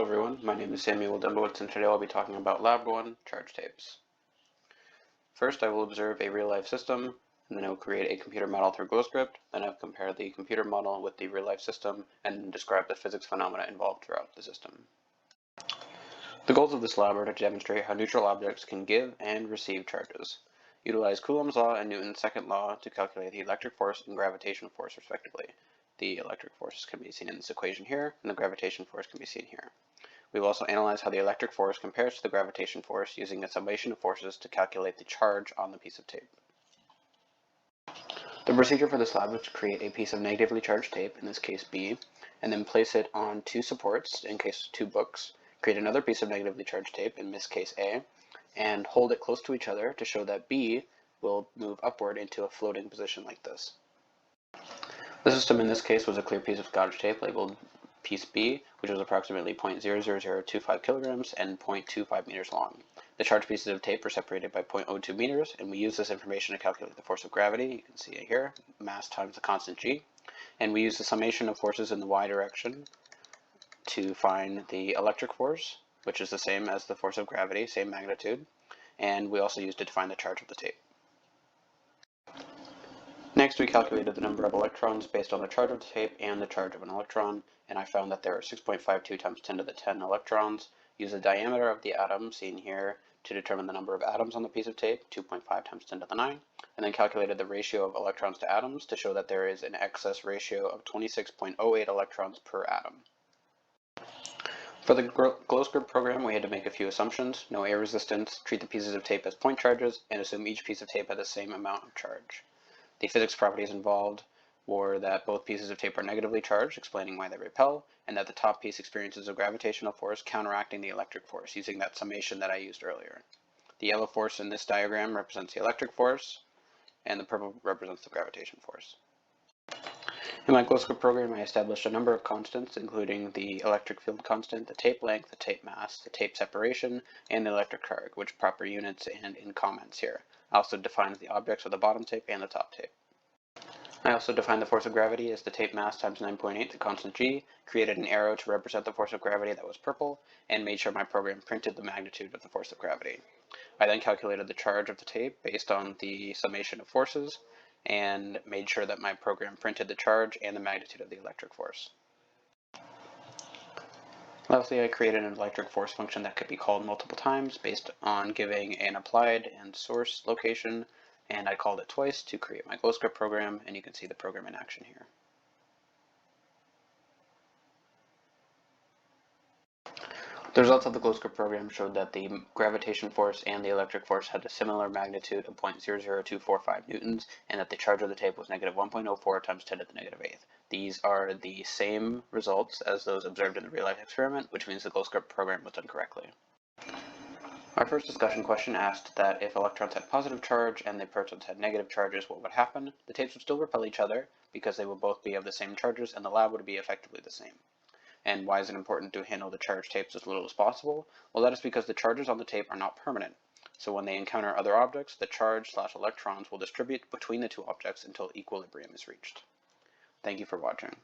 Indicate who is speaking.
Speaker 1: everyone, my name is Samuel Dembowitz, and today I'll be talking about Lab 1 charge tapes. First, I will observe a real-life system, and then I will create a computer model through GlowScript. Then I will compare the computer model with the real-life system and describe the physics phenomena involved throughout the system. The goals of this lab are to demonstrate how neutral objects can give and receive charges. Utilize Coulomb's law and Newton's second law to calculate the electric force and gravitational force respectively. The electric force can be seen in this equation here, and the gravitation force can be seen here. We will also analyze how the electric force compares to the gravitation force using a summation of forces to calculate the charge on the piece of tape. The procedure for this lab is to create a piece of negatively charged tape, in this case B, and then place it on two supports, in case 2 books, create another piece of negatively charged tape, in this case A, and hold it close to each other to show that B will move upward into a floating position like this. The system in this case was a clear piece of Scotch tape labeled piece B, which was approximately 0.00025 kilograms and 0.25 meters long. The charged pieces of tape were separated by 0.02 meters, and we use this information to calculate the force of gravity. You can see it here, mass times the constant g. And we use the summation of forces in the y direction to find the electric force, which is the same as the force of gravity, same magnitude. And we also used it to find the charge of the tape. Next, we calculated the number of electrons based on the charge of the tape and the charge of an electron, and I found that there are 6.52 times 10 to the 10 electrons. Use the diameter of the atom, seen here, to determine the number of atoms on the piece of tape, 2.5 times 10 to the 9, and then calculated the ratio of electrons to atoms to show that there is an excess ratio of 26.08 electrons per atom. For the GlowScript program, we had to make a few assumptions: no air resistance, treat the pieces of tape as point charges, and assume each piece of tape had the same amount of charge. The physics properties involved were that both pieces of tape are negatively charged, explaining why they repel, and that the top piece experiences a gravitational force counteracting the electric force, using that summation that I used earlier. The yellow force in this diagram represents the electric force, and the purple represents the gravitation force. In my GlowScript program, I established a number of constants, including the electric field constant, the tape length, the tape mass, the tape separation, and the electric charge, which proper units and in comments here. I also defined the objects of the bottom tape and the top tape. I also defined the force of gravity as the tape mass times 9.8, the constant g, created an arrow to represent the force of gravity that was purple, and made sure my program printed the magnitude of the force of gravity. I then calculated the charge of the tape based on the summation of forces, and made sure that my program printed the charge and the magnitude of the electric force. Lastly, I created an electric force function that could be called multiple times based on giving an applied and source location, and I called it twice to create my GlowScript program, and you can see the program in action here. The results of the GlowScript program showed that the gravitation force and the electric force had a similar magnitude of 0.00245 newtons, and that the charge of the tape was negative 1.04 times 10 to the negative 8th. These are the same results as those observed in the real-life experiment, which means the GlowScript program was done correctly. Our first discussion question asked that if electrons had positive charge and the protons had negative charges, what would happen? The tapes would still repel each other because they would both be of the same charges, and the lab would be effectively the same. And why is it important to handle the charged tapes as little as possible? Well, that is because the charges on the tape are not permanent. So when they encounter other objects, the charge/electrons will distribute between the two objects until equilibrium is reached. Thank you for watching.